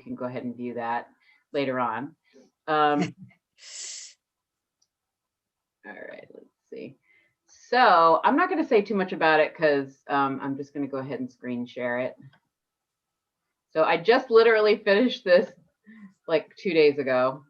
can go ahead and view that later on. All right, let's see. So I'm not going to say too much about it because I'm just going to go ahead and screen share it. So I just literally finished this like 2 days ago.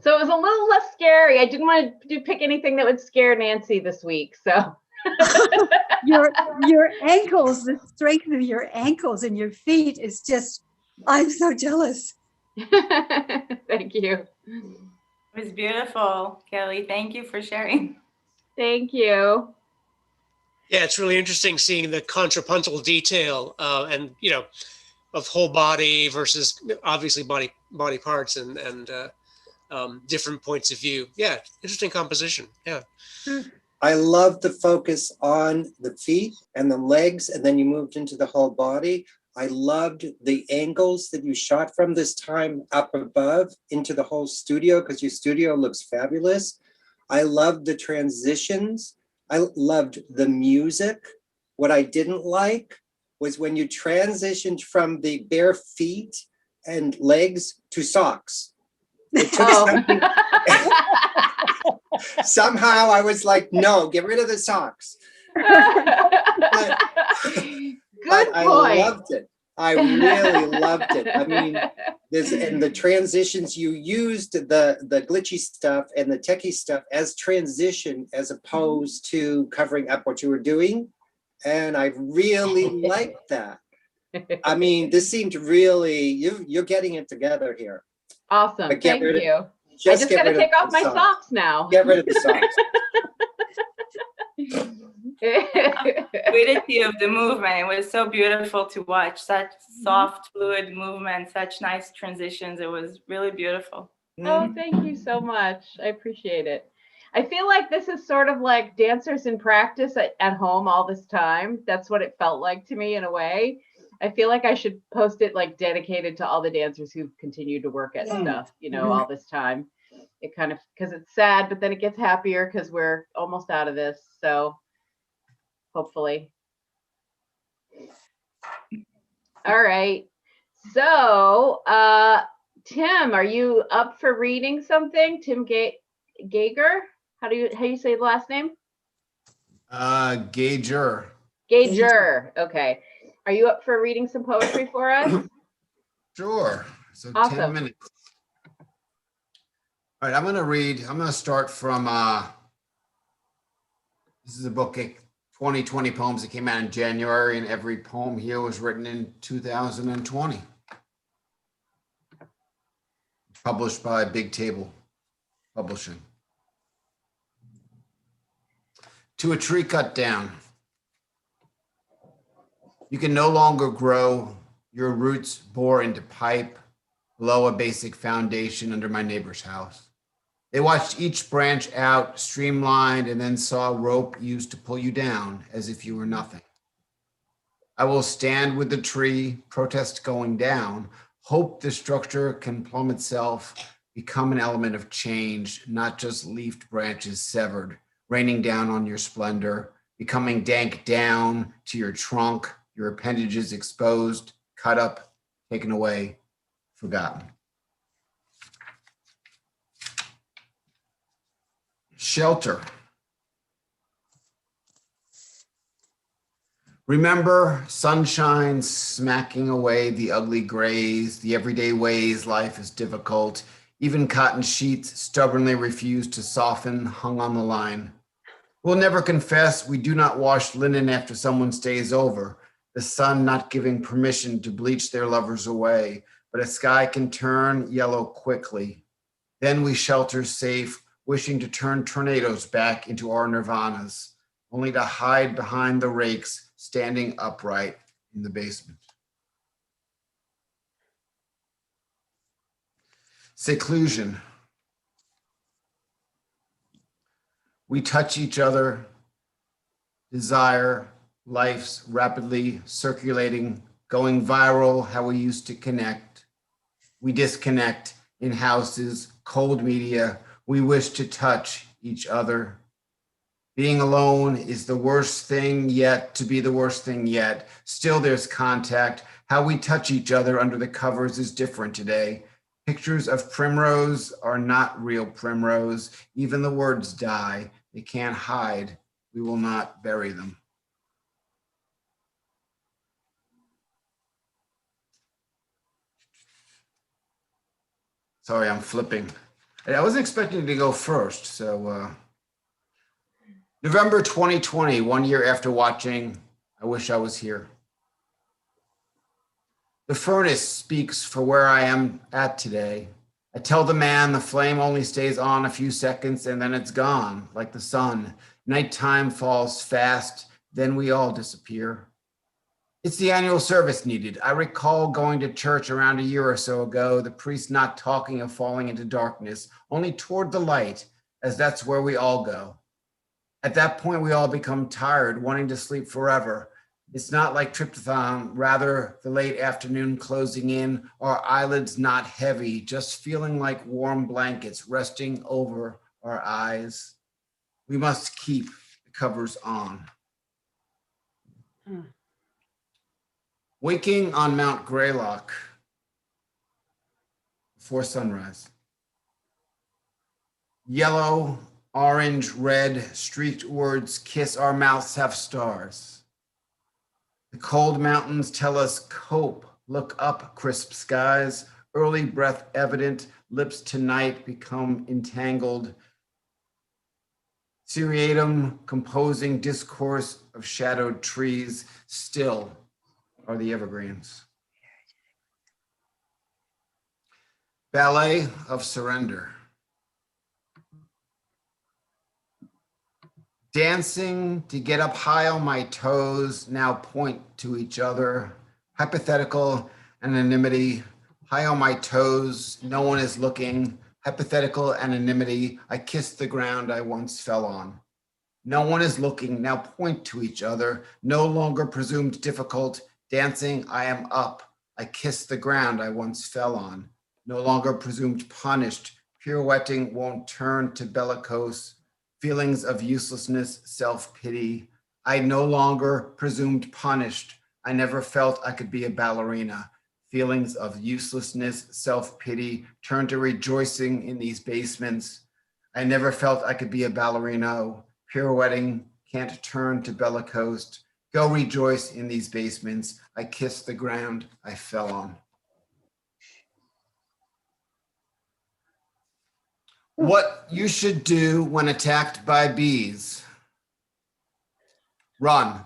So it was a little less scary. I didn't want to pick anything that would scare Nancy this week. So your ankles, the strength of your ankles and your feet is just, I'm so jealous. Thank you. It was beautiful, Kelly. Thank you for sharing. Thank you. Yeah, it's really interesting seeing the contrapuntal detail and, you know, of whole body versus obviously body parts and different points of view. Yeah, interesting composition. Yeah. I love the focus on the feet and the legs, and then you moved into the whole body. I loved the angles that you shot from this time up above into the whole studio, because your studio looks fabulous. I loved the transitions. I loved the music. What I didn't like was when you transitioned from the bare feet and legs to socks. It took something. Somehow I was like, no, get rid of the socks. But Good I point. loved it. I really loved it. I mean, this and the transitions you used, the glitchy stuff and the techie stuff as transition as opposed to covering up what you were doing. And I really liked that. I mean, this seemed really, you're getting it together here. Awesome. But get Thank rid of- you. I Just just get got to rid of take off the my socks now. Get rid of the socks. Fluidity of the movement. It was so beautiful to watch. Such soft, fluid movement, such nice transitions. It was really beautiful. Oh, thank you so much. I appreciate it. I feel like this is sort of like dancers in practice at home all this time. That's what it felt like to me in a way. I feel like I should post it like dedicated to all the dancers who've continued to work at stuff, you know, all this time. It kind of, because it's sad, but then it gets happier because we're almost out of this. So hopefully. All right. So, Tim, are you up for reading something? Tim Gager? How do you say the last name? Gager. Gager. Okay. Are you up for reading some poetry for us? Sure. So Awesome. 10 minutes. All right, I'm going to start from, this is a book, 2020 poems that came out in January, and every poem here was written in 2020. Published by Big Table Publishing. To a tree cut down. You can no longer grow. Your roots bore into pipe below a basic foundation under my neighbor's house. They watched each branch out, streamlined, and then saw rope used to pull you down as if you were nothing. I will stand with the tree, protest going down, hope the structure can plumb itself, become an element of change, not just leafed branches severed, raining down on your splendor, becoming dank down to your trunk, your appendages exposed, cut up, taken away, forgotten. Shelter. Remember sunshine smacking away the ugly grays, the everyday ways life is difficult. Even cotton sheets stubbornly refuse to soften, hung on the line. We'll never confess we do not wash linen after someone stays over, the sun not giving permission to bleach their lovers away, but a sky can turn yellow quickly. Then we shelter safe, wishing to turn tornadoes back into our nirvanas, only to hide behind the rakes standing upright in the basement. Seclusion. We touch each other, desire, life's rapidly circulating, going viral, how we used to connect. We disconnect in houses, cold media. We wish to touch each other. Being alone is the worst thing yet to be the worst thing yet. Still there's contact. How we touch each other under the covers is different today. Pictures of primrose are not real primrose. Even the words die. They can't hide. We will not bury them. Sorry, I'm flipping. I wasn't expecting to go first. So November 2020, 1 year after watching I Wish I Was Here. The furnace speaks for where I am at today. I tell the man the flame only stays on a few seconds and then it's gone, like the sun. Nighttime falls fast, then we all disappear. It's the annual service needed. I recall going to church around a year or so ago, the priest not talking of falling into darkness, only toward the light, as that's where we all go. At that point, we all become tired, wanting to sleep forever. It's not like tryptophan, rather the late afternoon closing in, our eyelids not heavy, just feeling like warm blankets resting over our eyes. We must keep the covers on. Waking on Mount Greylock before sunrise. Yellow, orange, red, streaked words kiss our mouths have stars. The cold mountains tell us cope Look up, crisp skies, early breath evident, lips tonight become entangled. Seriatim composing discourse of shadowed trees, still are the evergreens. Ballet of surrender. Dancing to get up high on my toes, now point to each other. Hypothetical anonymity, high on my toes, no one is looking. Hypothetical anonymity, I kiss the ground I once fell on. No one is looking, now point to each other. No longer presumed difficult. Dancing, I am up. I kiss the ground I once fell on. No longer presumed punished. Pirouetting won't turn to bellicose. Feelings of uselessness, self-pity. I no longer presumed punished. I never felt I could be a ballerina. Feelings of uselessness, self-pity, turn to rejoicing in these basements. I never felt I could be a ballerina. Pirouetting can't turn to bellicose. Go rejoice in these basements. I kissed the ground I fell on. What you should do when attacked by bees. Run.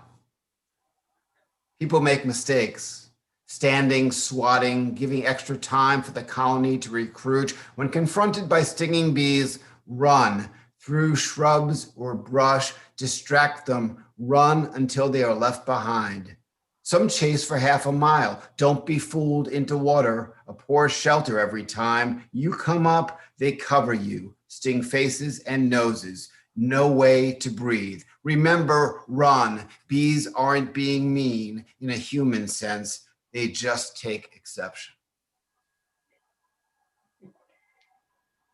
People make mistakes. Standing, swatting, giving extra time for the colony to recruit. When confronted by stinging bees, run. Through shrubs or brush, distract them. Run until they are left behind. Some chase for half a mile. Don't be fooled into water. A poor shelter every time. You come up, they cover you. Sting faces and noses. No way to breathe. Remember, run. Bees aren't being mean in a human sense. They just take exception.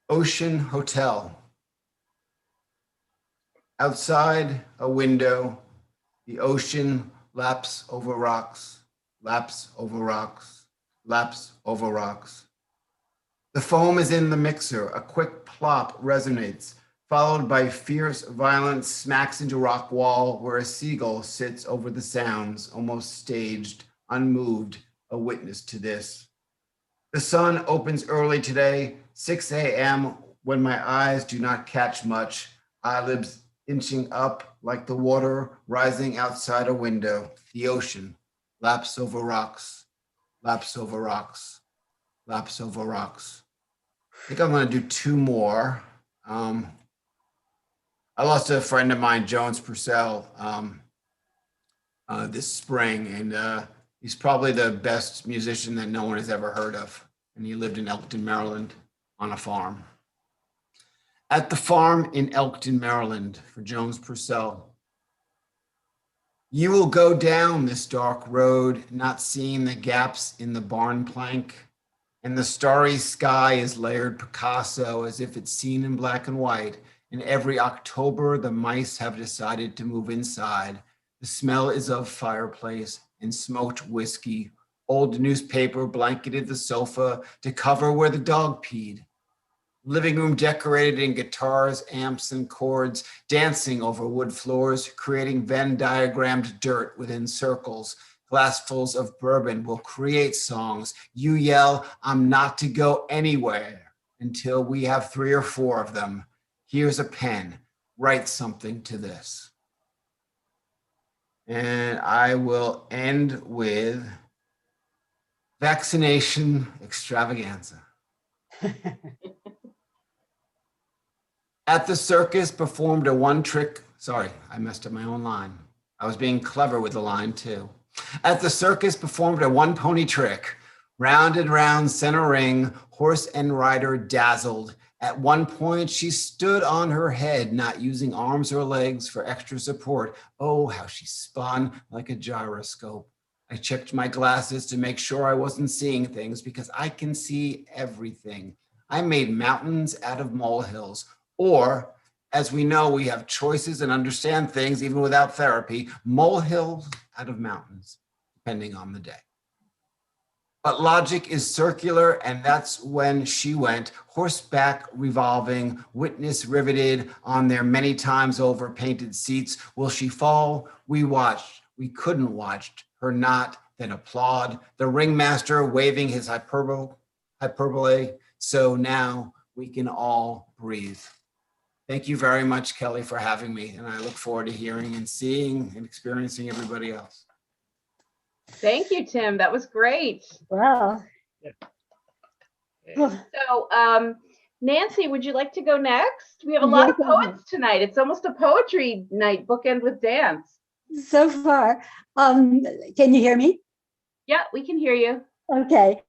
Ocean Hotel. Outside a window, the ocean laps over rocks, laps over rocks, laps over rocks. The foam is in the mixer. A quick plop resonates, followed by fierce violence smacks into rock wall where a seagull sits over the sounds, almost staged, unmoved, a witness to this. The sun opens early today, 6 a.m., when my eyes do not catch much, eyelids inching up like the water rising outside a window. The ocean laps over rocks, laps over rocks, laps over rocks. I think I'm going to do two more. I lost a friend of mine, Jones Purcell, this spring, and he's probably the best musician that no one has ever heard of. And he lived in Elkton, Maryland, on a farm. At the farm in Elkton, Maryland, for Jones Purcell. You will go down this dark road, not seeing the gaps in the barn plank, and the starry sky is layered Picasso as if it's seen in black and white. And every October, the mice have decided to move inside. The smell is of fireplace and smoked whiskey. Old newspaper blanketed the sofa to cover where the dog peed. Living room decorated in guitars, amps, and chords, dancing over wood floors, creating Venn diagrammed dirt within circles. Glassfuls of bourbon will create songs. You yell, I'm not to go anywhere until we have 3 or 4 of them. Here's a pen. Write something to this. And I will end with vaccination extravaganza. At the circus, performed a one-trick, sorry, I messed up my own line. I was being clever with the line too. At the circus, performed a one-pony trick. Round and round, center ring, horse and rider dazzled. At one point, she stood on her head, not using arms or legs for extra support. Oh, how she spun like a gyroscope. I checked my glasses to make sure I wasn't seeing things because I can see everything. I made mountains out of molehills. Or, as we know, we have choices and understand things even without therapy, molehills out of mountains, depending on the day. But logic is circular, and that's when she went, horseback revolving, witness riveted on their many times over painted seats. Will she fall? We watched. We couldn't watch her not. then applaud, the ringmaster waving his hyperbole. So now we can all breathe. Thank you very much, Kelly, for having me. And I look forward to hearing and seeing and experiencing everybody else. Thank you, Tim. That was great. Wow. So, Nancy, would you like to go next? We have a lot Yes, of poets tonight. It's almost a poetry night, bookend with dance. So far, can you hear me? Yeah, we can hear you. Okay.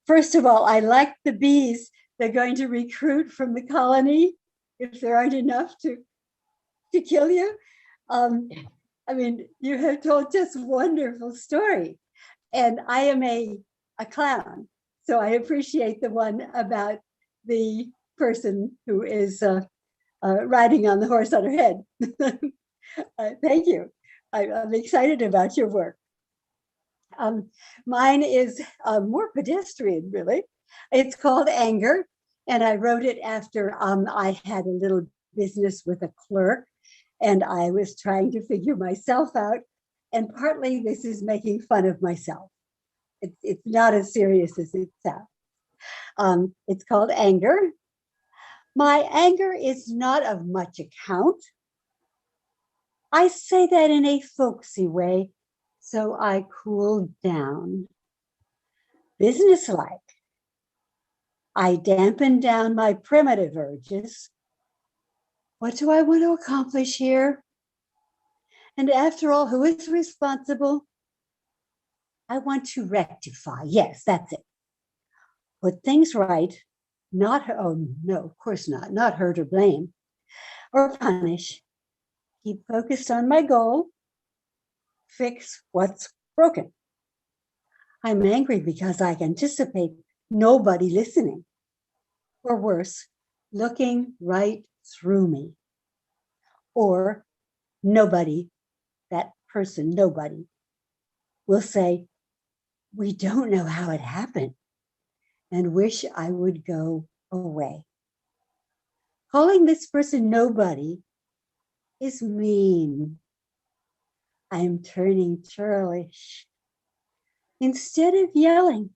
First of all, I like the bees. They're going to recruit from the colony if there aren't enough to kill you. I mean, you have told just a wonderful story. And I am a clown, so I appreciate the one about the person who is riding on the horse on her head. Thank you. I'm excited about your work. Mine is more pedestrian, really. It's called Anger, and I wrote it after I had a little business with a clerk, and I was trying to figure myself out, and partly this is making fun of myself. It's not as serious as it sounds. It's called Anger. My anger is not of much account. I say that in a folksy way, so I cool down. Businesslike. I dampen down my primitive urges. What do I want to accomplish here? And after all, who is responsible? I want to rectify. Yes, that's it. Put things right, not, oh no, of course not hurt or blame or punish. Keep focused on my goal. Fix what's broken. I'm angry because I anticipate nobody listening, or worse, looking right through me. Or nobody, that person, nobody, will say, we don't know how it happened, and wish I would go away. Calling this person nobody is mean. I am turning churlish. Instead of yelling,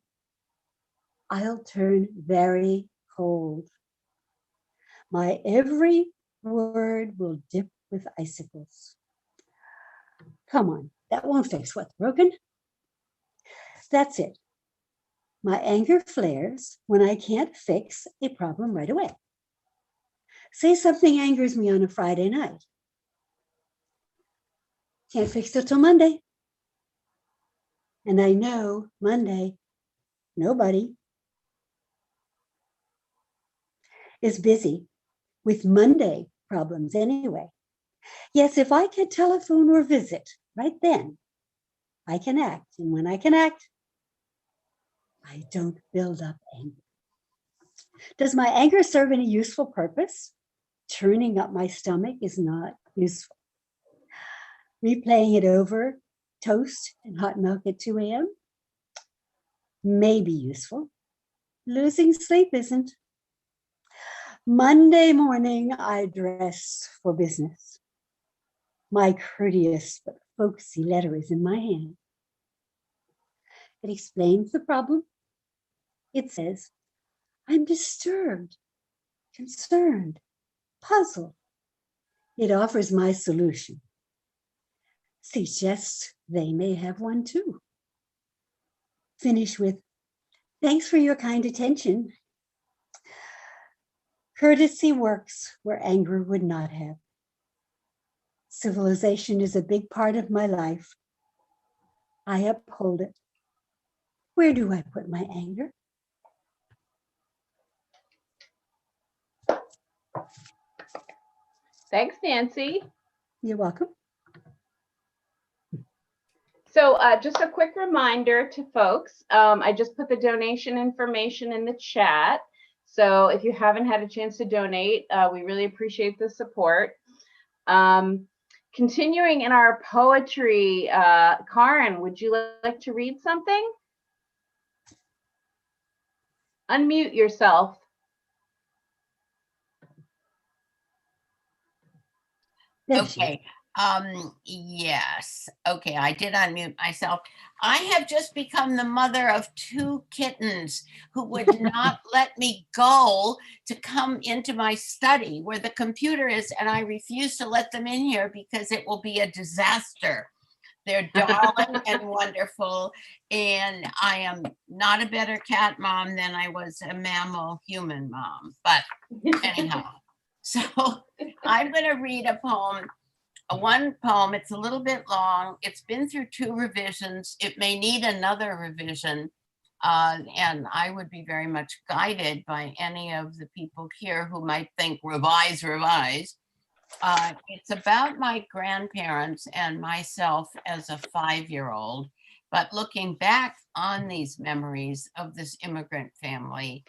I'll turn very cold. My every word will dip with icicles. Come on, that won't fix what's broken. That's it. My anger flares when I can't fix a problem right away. Say something angers me on a Friday night. Can't fix it till Monday. And I know Monday, nobody is busy with Monday problems anyway. Yes, if I could telephone or visit right then, I can act. And when I can act, I don't build up anger. Does my anger serve any useful purpose? Turning up my stomach is not useful. Replaying it over, toast and hot milk at 2 a.m. may be useful. Losing sleep isn't. Monday morning, I dress for business. My courteous but folksy letter is in my hand. It explains the problem. It says, I'm disturbed, concerned, puzzled. It offers my solution. Suggests they may have one too. Finish with, thanks for your kind attention. Courtesy works where anger would not have. Civilization is a big part of my life. I uphold it. Where do I put my anger? Thanks, Nancy. You're welcome. So just a quick reminder to folks, I just put the donation information in the chat. So if you haven't had a chance to donate, we really appreciate the support. Continuing in our poetry, Karen, would you like to read something? Unmute yourself. There she is. Okay. Yes. Okay, I did unmute myself. I have just become the mother of 2 kittens who would not let me go to come into my study where the computer is, and I refuse to let them in here because it will be a disaster. They're darling and wonderful, and I am not a better cat mom than I was a mammal human mom. But anyhow, so I'm going to read a poem. One poem. It's a little bit long. It's been through 2 revisions. It may need another revision. And I would be very much guided by any of the people here who might think revise, revise. It's about my grandparents and myself as a 5-year-old, but looking back on these memories of this immigrant family,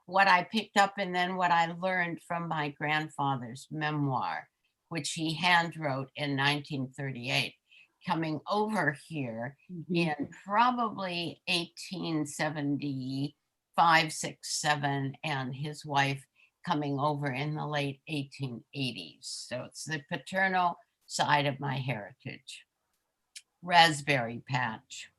what I picked up and then what I learned from my grandfather's memoir, which he hand wrote in 1938, coming over here in probably 1875, 6, 7, and his wife coming over in the late 1880s. So it's the paternal side of my heritage. Raspberry Patch.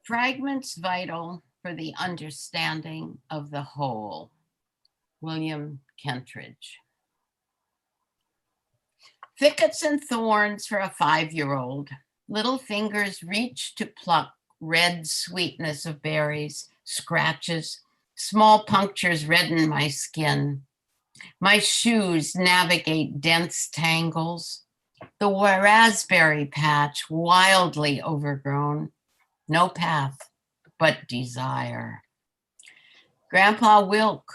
Fragments vital for the understanding of the whole. William Kentridge. Thickets and thorns for a 5-year-old. Little fingers reach to pluck red sweetness of berries, scratches, small punctures redden my skin. My shoes navigate dense tangles. The raspberry patch wildly overgrown. No path but desire. Grandpa Wilk,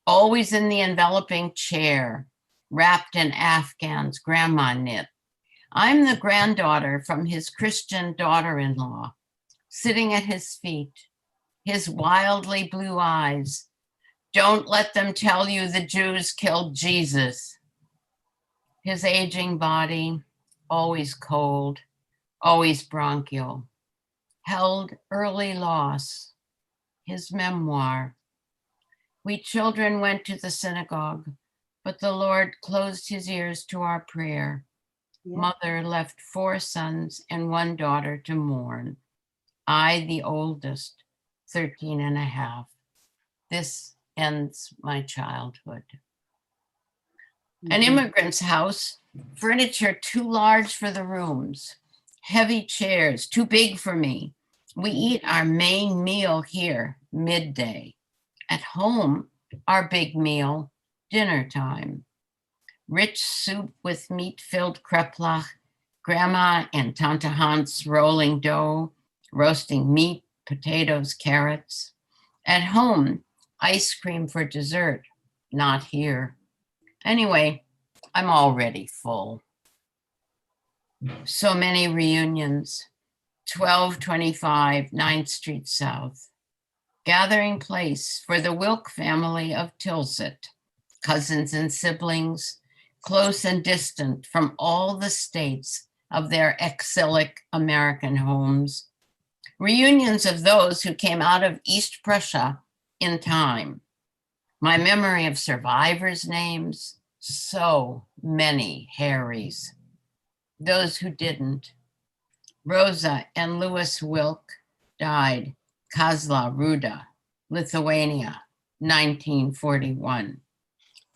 always in the enveloping chair, wrapped in Afghans grandma knit. I'm the granddaughter from his Christian daughter-in-law, sitting at his feet, his wildly blue eyes. Don't let them tell you the Jews killed Jesus. His aging body, always cold, always bronchial, held early loss. His memoir. We children went to the synagogue, but the Lord closed his ears to our prayer. Yeah. Mother left 4 sons and 1 daughter to mourn. I, the oldest, 13 and a half. This ends my childhood. An immigrant's house, furniture too large for the rooms, heavy chairs, too big for me. We eat our main meal here, midday. At home, our big meal, dinner time. Rich soup with meat-filled kreplach, Grandma and Tante Hans rolling dough, roasting meat, potatoes, carrots. At home, ice cream for dessert, not here. Anyway, I'm already full. So many reunions. 1225 9th Street South. Gathering place for the Wilk family of Tilsit, cousins and siblings, close and distant from all the states of their exilic American homes. Reunions of those who came out of East Prussia in time. My memory of survivors' names, so many Harrys. Those who didn't. Rosa and Louis Wilk died Kazla Ruda, Lithuania, 1941.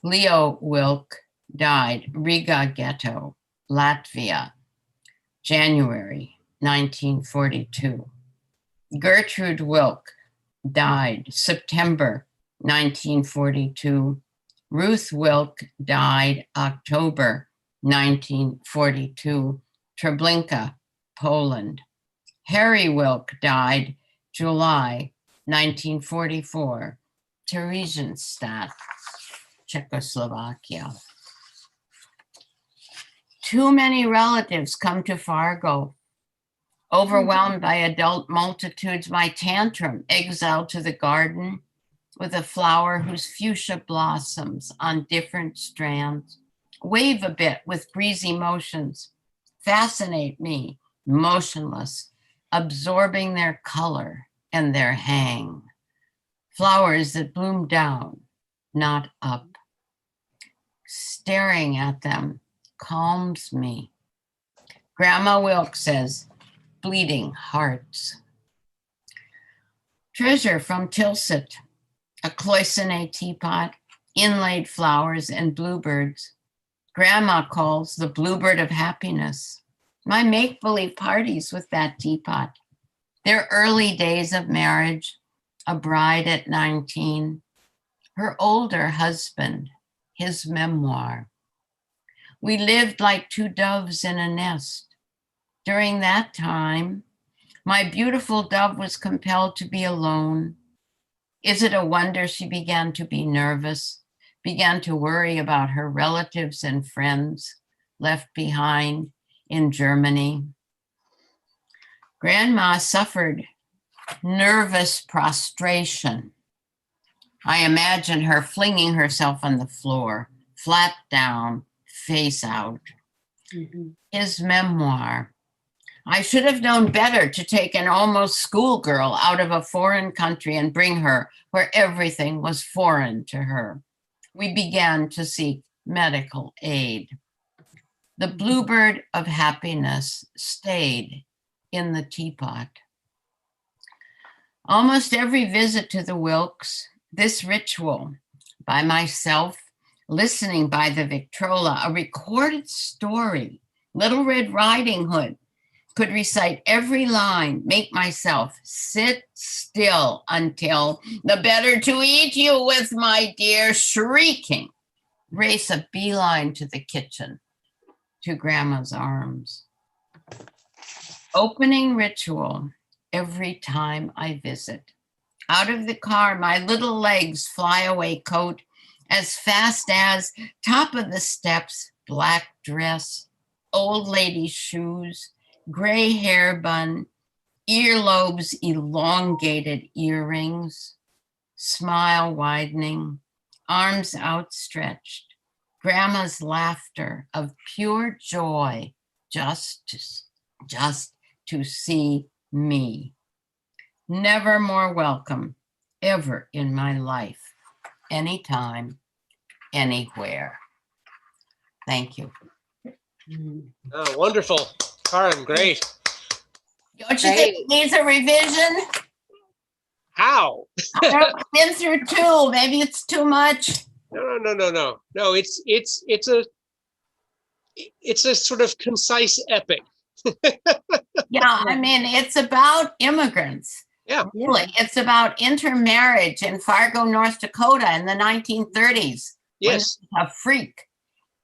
Leo Wilk died Riga Ghetto, Latvia, January 1942. Gertrude Wilk died September 1942. Ruth Wilk died October 1942, Treblinka, Poland. Harry Wilk died July 1944, Theresienstadt, Czechoslovakia. Too many relatives come to Fargo. Overwhelmed by adult multitudes, my tantrum exiled to the garden with a flower whose fuchsia blossoms on different strands. Wave a bit with breezy motions, fascinate me, motionless, absorbing their color and their hang. Flowers that bloom down, not up. staring at them calms me. Grandma Wilkes says, bleeding hearts. Treasure from Tilsit, a cloisonne teapot, inlaid flowers and bluebirds. Grandma calls the bluebird of happiness. My make-believe parties with that teapot. Their early days of marriage, a bride at 19, her older husband, his memoir. We lived like two doves in a nest. During that time, my beautiful dove was compelled to be alone. Is it a wonder she began to be nervous, began to worry about her relatives and friends left behind in Germany? Grandma suffered nervous prostration. I imagine her flinging herself on the floor, flat down, face out. His memoir. I should have known better to take an almost schoolgirl out of a foreign country and bring her where everything was foreign to her. We began to seek medical aid. The bluebird of happiness stayed in the teapot. Almost every visit to the Wilkes, this ritual by myself, listening by the Victrola, a recorded story, Little Red Riding Hood, could recite every line, make myself sit still until the better to eat you with, my dear, shrieking, race a beeline to the kitchen, to Grandma's arms. Opening ritual every time I visit. Out of the car, my little legs fly away coat as fast as top of the steps, black dress, old lady shoes, gray hair bun, earlobes, elongated earrings, smile widening, arms outstretched, Grandma's laughter of pure joy just to see me. Never more welcome ever in my life, anytime, anywhere. Thank you. Oh, wonderful. Karen, great. Don't you think it needs a revision? How? I've been through two. Maybe it's too much. No. No, it's a sort of concise epic. Yeah, I mean, it's about immigrants. Yeah. Really, it's about intermarriage in Fargo, North Dakota in the 1930s. Yes. A freak.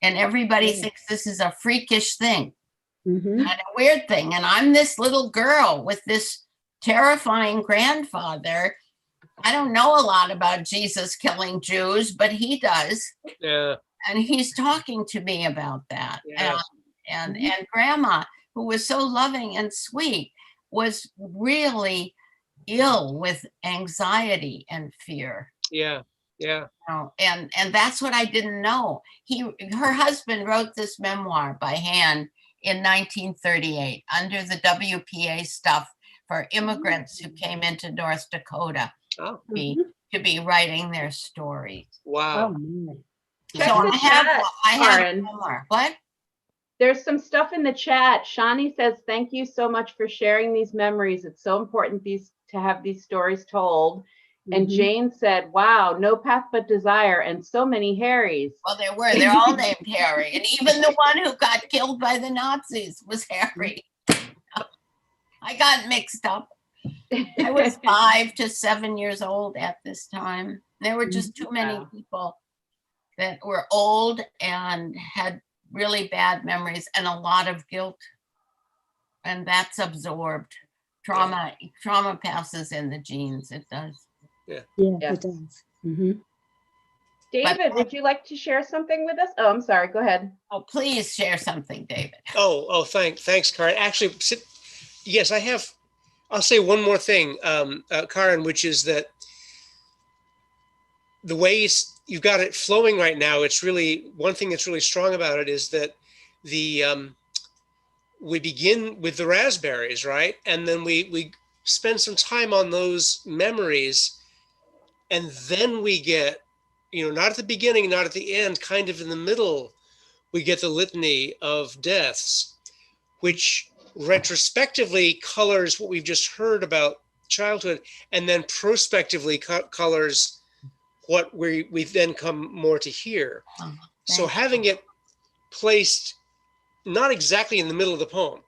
And everybody thinks this is a freakish thing. And a weird thing. And I'm this little girl with this terrifying grandfather. I don't know a lot about Jesus killing Jews, but he does. Yeah. And he's talking to me about that. Yes. And Grandma, who was so loving and sweet, was really ill with anxiety and fear. Yeah. And that's what I didn't know. Her husband wrote this memoir by hand in 1938 under the WPA stuff for immigrants who came into North Dakota to be writing their stories. Wow. So I have a memoir. What? There's some stuff in the chat. Shani says, thank you so much for sharing these memories. It's so important to have these stories told. And Jane said, wow, no path but desire and so many Harrys. Well, they're all named Harry. And even the one who got killed by the Nazis was Harry. I got mixed up. I was 5 to 7 years old at this time. There were just too many people that were old and had really bad memories and a lot of guilt. And that's absorbed. Trauma passes in the genes. It does. Yeah, it does. David, would you like to share something with us? Oh, I'm sorry. Go ahead. Oh, please share something, David. Thanks, Karen. Actually, yes, I have. I'll say one more thing, Karen, which is that the way you've got it flowing right now, it's really, one thing that's really strong about it is that we begin with the raspberries, right? And then we spend some time on those memories, and then we get not at the beginning, not at the end, kind of in the middle, we get the litany of deaths, which retrospectively colors what we've just heard about childhood, and then prospectively colors what we've then come more to hear. Oh, So thank having it placed not exactly in the middle of the poem,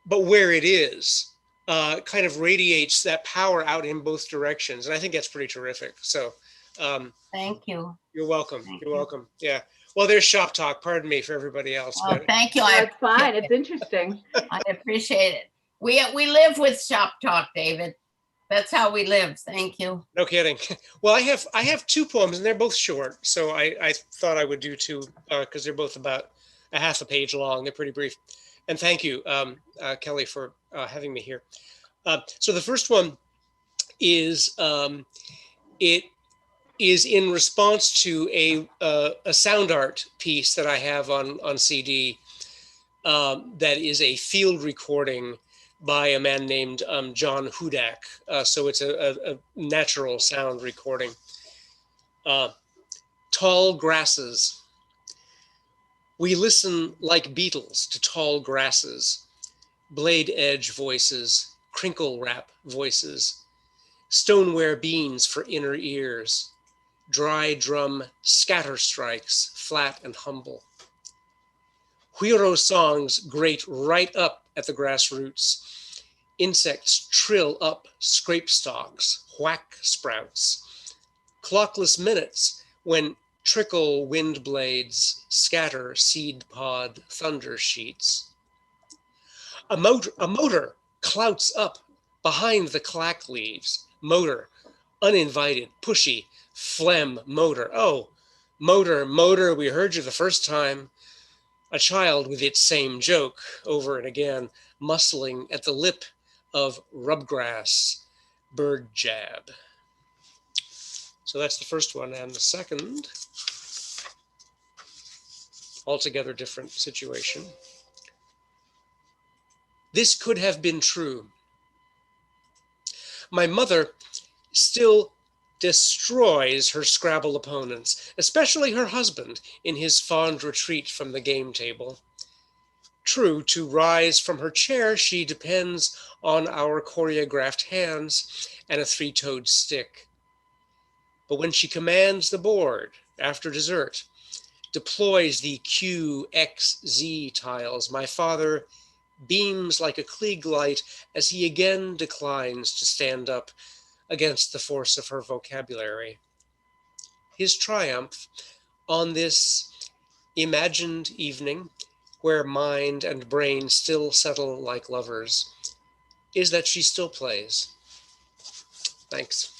but where it is, kind of radiates that power out in both directions. And I think that's pretty terrific. So Thank you. you're welcome. Thank You're you. welcome. Yeah. Well, there's shop talk. Pardon me for everybody else. Oh, But thank you. No, I it's fine. It's interesting. I appreciate it. We live with shop talk, David. That's how we live. Thank you. no kidding. Well, I have two poems and they're both short. So I thought I would do two because they're both about a half a page long. They're pretty brief. And thank you, Kelly, for having me here. So the first one is it is in response to a sound art piece that I have on CD that is a field recording by a man named John Hudak. So it's a natural sound recording. Tall grasses. We listen like beetles to tall grasses, blade edge voices, crinkle wrap voices, stoneware beans for inner ears, dry drum scatter strikes, flat and humble. Huiro songs grate right up at the grassroots. Insects trill up scrape stalks, whack sprouts. Clockless minutes when trickle wind blades, scatter seed pod thunder sheets. A motor clouts up behind the clack leaves. Motor, uninvited, pushy, phlegm motor. Oh, motor, we heard you the first time. A child with its same joke over and again, muscling at the lip of rubgrass, bird jab. So that's the first one. And the second, altogether different situation. This could have been true. My mother still destroys her Scrabble opponents, especially her husband in his fond retreat from the game table. True, to rise from her chair, she depends on our choreographed hands and a three-toed stick. But when she commands the board after dessert, deploys the Q, X, Z tiles, my father beams like a Klieg light as he again declines to stand up against the force of her vocabulary. His triumph on this imagined evening, where mind and brain still settle like lovers, is that she still plays. Thanks.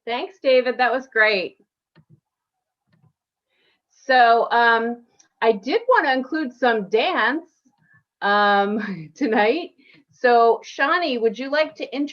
Thanks, David. That was great. So I did want to include some dance tonight. So Shani, would you like to introduce